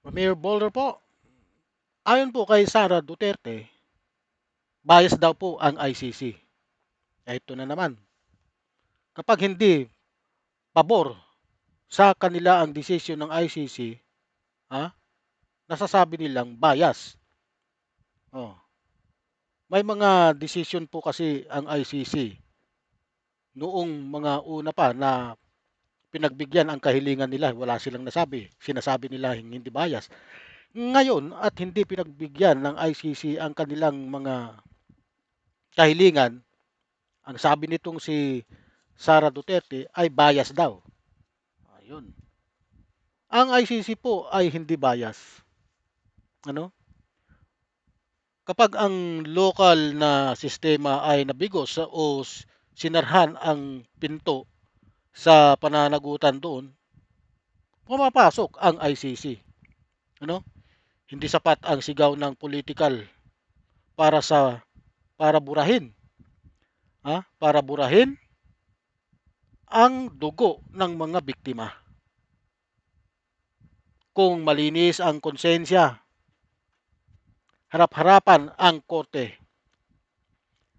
Mayor Bolder po, ayon po kay Sara Duterte, bias daw po ang ICC. Ito na naman, kapag hindi pabor sa kanila ang desisyon ng ICC, ha, nasasabi nilang bias. Oh. May mga desisyon po kasi ang ICC noong mga una pa na pinagbigyan ang kahilingan nila, wala silang nasabi. Sinasabi nila hindi bias. Ngayon at hindi pinagbigyan ng ICC ang kanilang mga kahilingan, ang sabi nitong si Sara Duterte ay bias daw. Ayun. Ang ICC po ay hindi bias. Ano? Kapag ang local na sistema ay nabigo o sinarhan ang pinto sa pananagutan doon, pumapasok ang ICC. Ano? Hindi sapat ang sigaw ng political para para burahin, Para burahin ang dugo ng mga biktima. Kung malinis ang konsensya, harap-harapan ang korte.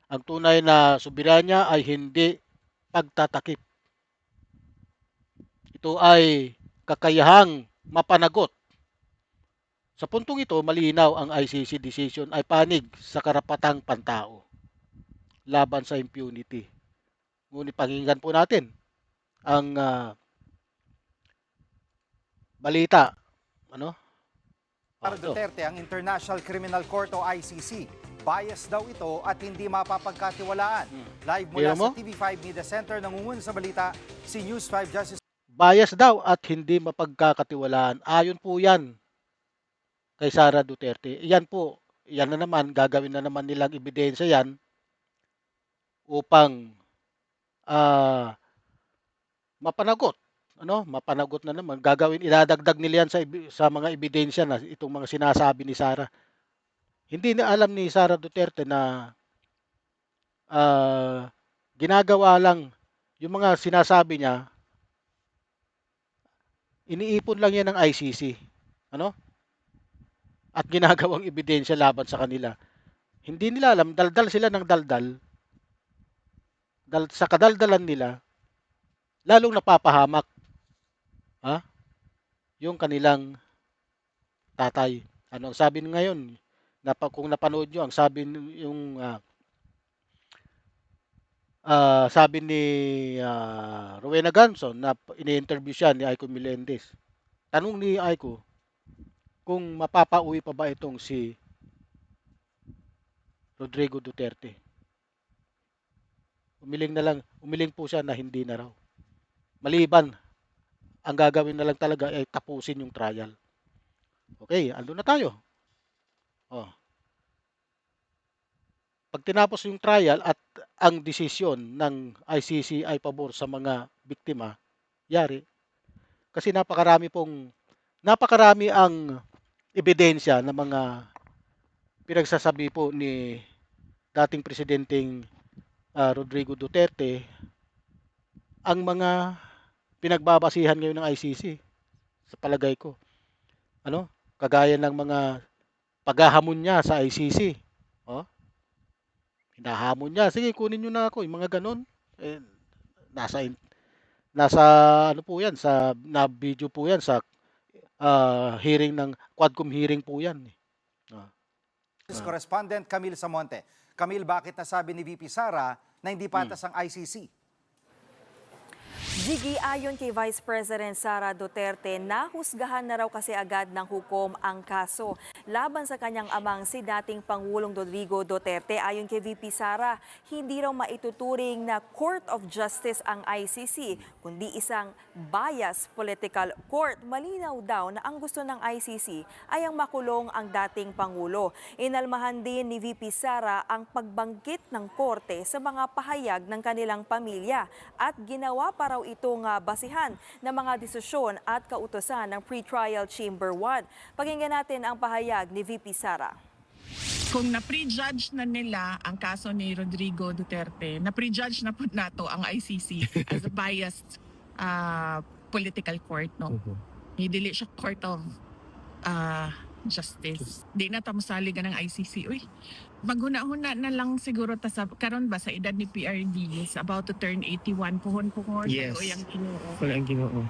Ang tunay na soberanya ay hindi pagtatakip. Ito ay kakayahang mapanagot. Sa puntong ito, malinaw ang ICC decision ay panig sa karapatang pantao laban sa impunity. Ngunit pakinggan po natin ang balita. Ano? Para Ito. Duterte, ang International Criminal Court o ICC, bias daw ito at hindi mapapagkatiwalaan. Live mula Biro mo? sa TV5 Media Center, nangungun sa balita si News 5 Justice. Bias daw at hindi mapagkakatiwalaan. Ayon po yan kay Sara Duterte. Yan po, yan na naman, gagawin na naman nilang ebidensya yan upang ah, mapanagot. Mapanagot na naman. Gagawin, idadagdag nila yan sa mga ebidensya na itong mga sinasabi ni Sara. Hindi na alam ni Sara Duterte na ginagawa lang yung mga sinasabi niya, iniipon lang yan ng ICC. Ano? At ginagawang ebidensya laban sa kanila. Hindi nila alam, daldal sila ng daldal. Sa kadaldalan nila, lalong napapahamak yung kanilang tatay. Ano ang sabi ngayon? Kung napanood nyo, ang sabi yung sabi ni Rowena Ganson na ini-interview siya ni Aiko Melendez. Tanong ni Aiko kung mapapauwi pa ba itong si Rodrigo Duterte. Umiling po siya na hindi na raw. Maliban, ang gagawin na lang talaga ay tapusin yung trial. Okay, ando na tayo. Oh. Pag tinapos yung trial at ang desisyon ng ICC ay pabor sa mga biktima, yari. Kasi napakarami ang ebidensya ng mga pinagsasabi po ni dating presidenteng Rodrigo Duterte, ang mga pinagbabasihan ngayon ng ICC sa palagay ko. Kagaya ng mga paghahamon niya sa ICC. Hinahamon niya, sige kunin niyo na ako, yung mga ganon. Nasa nasa ano po 'yan, sa na video po 'yan sa hearing ng Quadcom hearing po 'yan. Ah, ah. Correspondent Camille Samonte. Camille, bakit nasabi ni VP Sara na hindi Hmm. patas ang ICC? Gigi, ayon kay Vice President Sara Duterte, nahusgahan na raw kasi agad ng hukom ang kaso laban sa kanyang amang si dating Pangulong Rodrigo Duterte. Ayon kay VP Sara, hindi raw maituturing na Court of Justice ang ICC, kundi isang bias political court. Malinaw daw na ang gusto ng ICC ay ang makulong ang dating Pangulo. Inalmahan din ni VP Sara ang pagbangkit ng korte sa mga pahayag ng kanilang pamilya at ginawa pa raw itong basihan ng mga desisyon at kautusan ng Pretrial Chamber 1. Pakinggan natin ang pahayag ni VP Sara. Kung na-prejudge na nila ang kaso ni Rodrigo Duterte, na-prejudge na po nato ang ICC as a biased political court, no? Hindi siya court of justice. Di na ta mosaligan ng ICC. Uy, maghuna-huna na lang siguro ta sa karon ba sa edad ni PRD is about to turn 81 puhon Yes. o yang Ginoo. Wala ang Ginoo.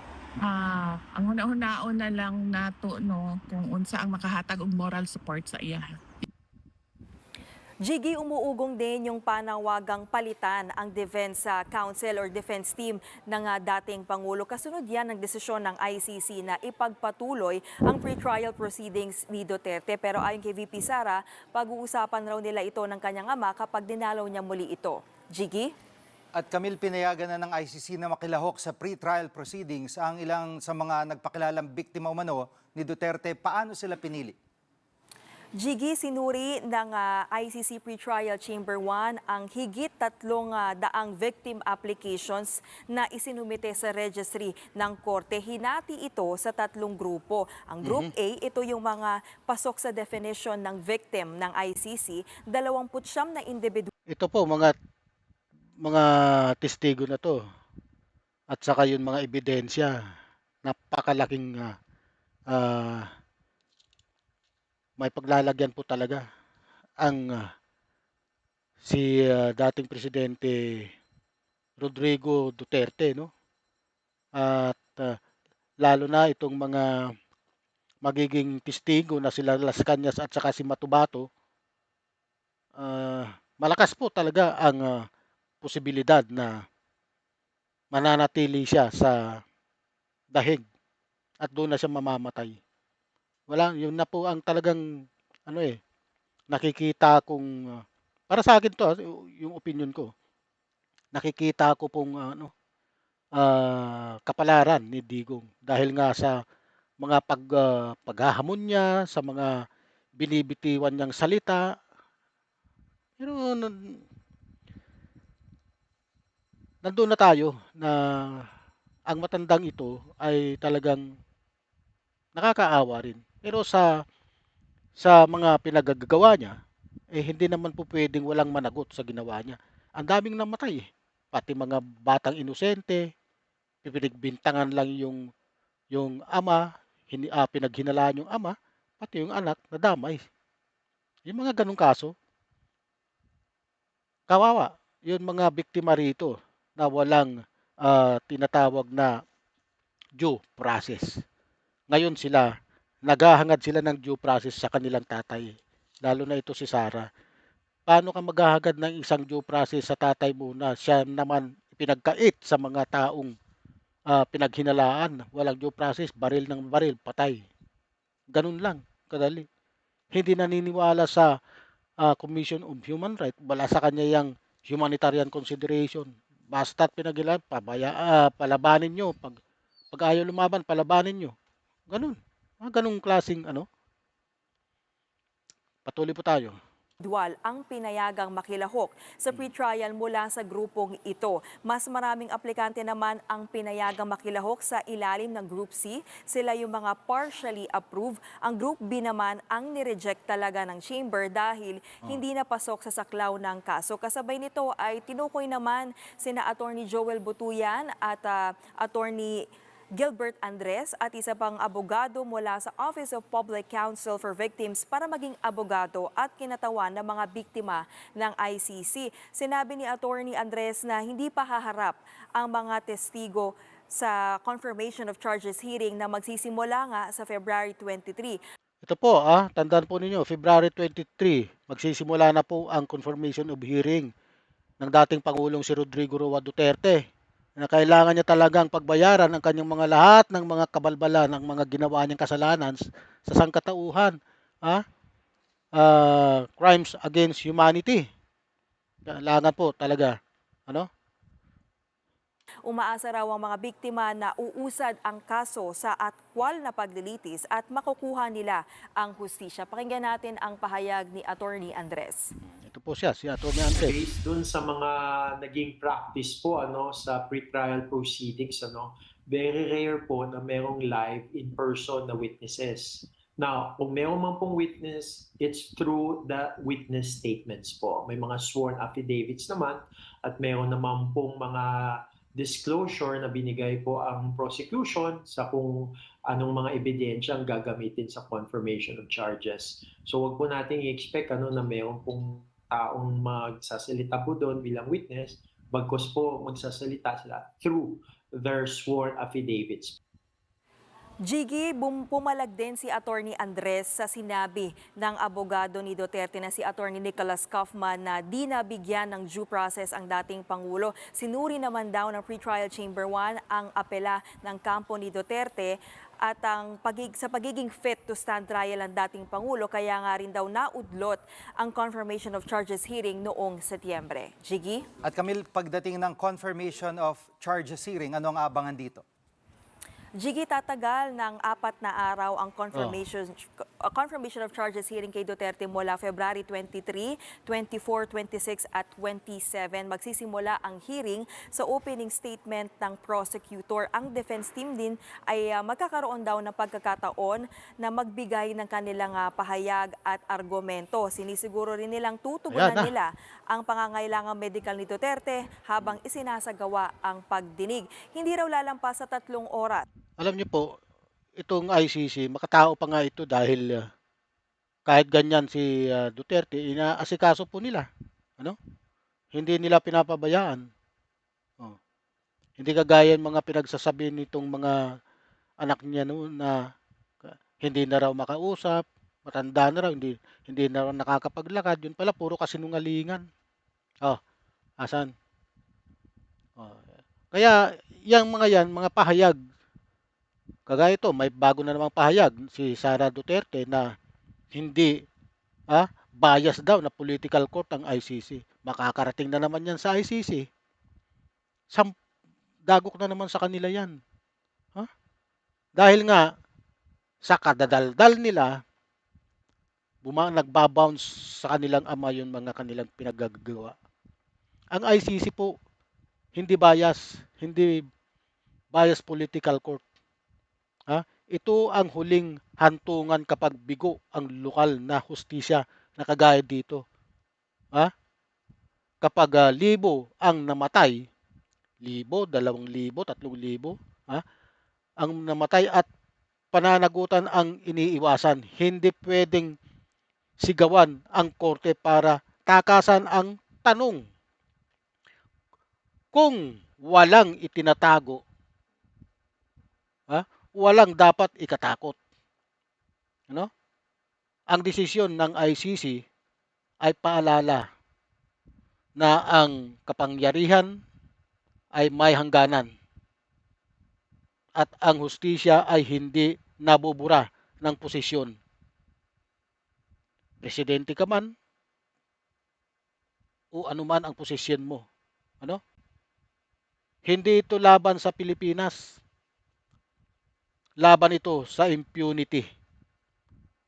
Ang huna-hunaon na lang nato no kung unsa ang makahatag og moral support sa iya. Jiggy, umuugong din yung panawagang palitan ang Defense Council or Defense Team ng dating Pangulo. Kasunod yan ng desisyon ng ICC na ipagpatuloy ang pre-trial proceedings ni Duterte. Pero ayon kay VP Sara, pag-uusapan raw nila ito ng kanyang ama kapag dinalaw niya muli ito. Jiggy? At Camille, pinayagan na ng ICC na makilahok sa pre-trial proceedings ang ilang sa mga nagpakilalang biktima umano ni Duterte. Paano sila pinili? Jiggy, sinuri ng ICC Pre-Trial Chamber 1 ang higit 300 victim applications na isinumite sa registry ng korte. Hinati ito sa 3 grupo. Ang Group A, ito yung mga pasok sa definition ng victim ng ICC, 29 na individual. Ito po mga testigo na to at saka yung mga ebidensya, napakalaking may paglalagyan po talaga ang si dating presidente Rodrigo Duterte, no? At lalo na itong mga magiging testigo na sila Las Cañas at saka si Matubato, malakas po talaga ang posibilidad na mananatili siya sa dahig at doon na siya mamamatay. Yun na po ang talagang nakikita kong para sa akin to, yung opinion ko. Nakikita ko pong kapalaran ni Digong dahil nga sa mga paghahamon niya, sa mga binibitiwan niyang salita. Pero nandun na tayo na ang matandang ito ay talagang nakakaawa rin. Pero sa mga pinagagawa niya, hindi naman po pwedeng walang managot sa ginawa niya. Ang daming namatay, pati mga batang inosente, pinagbintangan lang yung ama, pinaghinalaan yung ama, pati yung anak nadamay. Yung mga ganong kaso, kawawa. Yung mga biktima rito na walang tinatawag na due process. Ngayon naghahangad sila ng due process sa kanilang tatay. Lalo na ito si Sara. Paano ka maghahangad ng isang due process sa tatay mo na siya naman pinagkait sa mga taong pinaghinalaan? Walang due process, baril ng baril, patay. Ganun lang, kadali. Hindi naniniwala sa Commission of Human Rights. Wala sa kanya yung humanitarian consideration. Basta't palabanin nyo. Pag ayaw lumaban, palabanin nyo. Ganun. Ganung klaseng Patuloy po tayo. Ang pinayagang makilahok sa pre-trial mula sa grupong ito. Mas maraming aplikante naman ang pinayagang makilahok sa ilalim ng Group C. Sila yung mga partially approved. Ang Group B naman ang nireject talaga ng chamber dahil hindi napasok sa saklaw ng kaso. Kasabay nito ay tinukoy naman sina Attorney Joel Butuyan at Attorney Gilbert Andres at isa pang abogado mula sa Office of Public Counsel for Victims para maging abogado at kinatawan ng mga biktima ng ICC. Sinabi ni Attorney Andres na hindi pa haharap ang mga testigo sa confirmation of charges hearing na magsisimula nga sa February 23. Ito po, tandaan po ninyo, February 23, magsisimula na po ang confirmation of hearing ng dating Pangulong si Rodrigo Roa Duterte. Na kailangan niya talagang pagbayaran ang kanyang mga lahat ng mga kabalbalan ng mga ginawa niyang kasalanan sa sangkatauhan, crimes against humanity. Kailangan po talaga, Umaasa raw ang mga biktima na uusad ang kaso sa aktwal na paglilitis at makukuha nila ang hustisya. Pakinggan natin ang pahayag ni Attorney Andres. Ito po siya, si Atty. Andres. Based dun sa mga naging practice po sa pre-trial proceedings, very rare po na merong live in-person na witnesses. Now, kung meron man pong witness, it's through the witness statements po. May mga sworn affidavits naman at meron naman pong mga disclosure na binigay po ang prosecution sa kung anong mga ebidensya ang gagamitin sa confirmation of charges. So wag po nating i-expect na meron pong taong magsasalita po doon bilang witness, bagkus po magsasalita sila through their sworn affidavits. Jiggy, pumalag din si Attorney Andres sa sinabi ng abogado ni Duterte na si Attorney Nicholas Kaufman na di nabigyan ng due process ang dating Pangulo. Sinuri naman daw ng Pretrial Chamber 1 ang apela ng kampo ni Duterte at sa pagiging fit to stand trial ang dating Pangulo, kaya nga rin daw naudlot ang confirmation of charges hearing noong Setyembre. Jiggy? At Camille, pagdating ng confirmation of charges hearing, ano ang abangan dito? Jiggy, tatagal ng 4 na araw ang confirmation of charges hearing kay Duterte mula February 23, 24, 26 at 27. Magsisimula ang hearing sa opening statement ng prosecutor. Ang defense team din ay magkakaroon daw ng pagkakataon na magbigay ng kanilang pahayag at argumento. Sinisiguro rin nilang tutugunan nila ang pangangailangang medical ni Duterte habang isinasagawa ang pagdinig. Hindi raw lalampas sa 3 oras. Alam niyo po, itong ICC, makatao pa nga ito dahil kahit ganyan si Duterte, inaasikaso po nila. Ano? Hindi nila pinapabayaan. Oh. Hindi kagaya ng mga pinagsasabi nitong mga anak niya noon na hindi na raw makausap, matanda na raw, hindi na raw nakakapaglakad. Yun pala, puro kasinungalingan. Oh, asan? Oh. Kaya, mga pahayag, kagaya ito, may bago na namang pahayag si Sara Duterte na hindi bias daw na political court ang ICC. Makakarating na naman yan sa ICC. Dagok na naman sa kanila yan. Dahil nga, sa kadadaldal nila, nagbabounce sa kanilang ama yung mga kanilang pinagagawa. Ang ICC po, hindi bias political court. Ito ang huling hantungan kapag bigo ang lokal na hustisya na kagaya dito. Kapag libo ang namatay, 1,000, 2,000, 3,000, ang namatay at pananagutan ang iniiwasan. Hindi pwedeng sigawan ang korte para takasan ang tanong. Kung walang itinatago, walang dapat ikatakot. Ang desisyon ng ICC ay paalala na ang kapangyarihan ay may hangganan at ang hustisya ay hindi nabubura ng posisyon. Presidente ka man o anuman ang posisyon mo. Hindi ito laban sa Pilipinas. Laban ito sa impunity.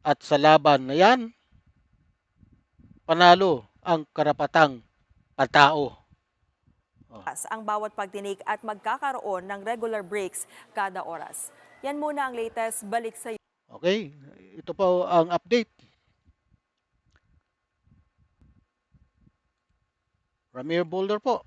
At sa laban na yan, panalo ang karapatang pantao. Ang bawat pagdinig at magkakaroon ng regular breaks kada oras. Yan muna ang latest. Balik sa Okay, ito po ang update. Ramir Boulder po.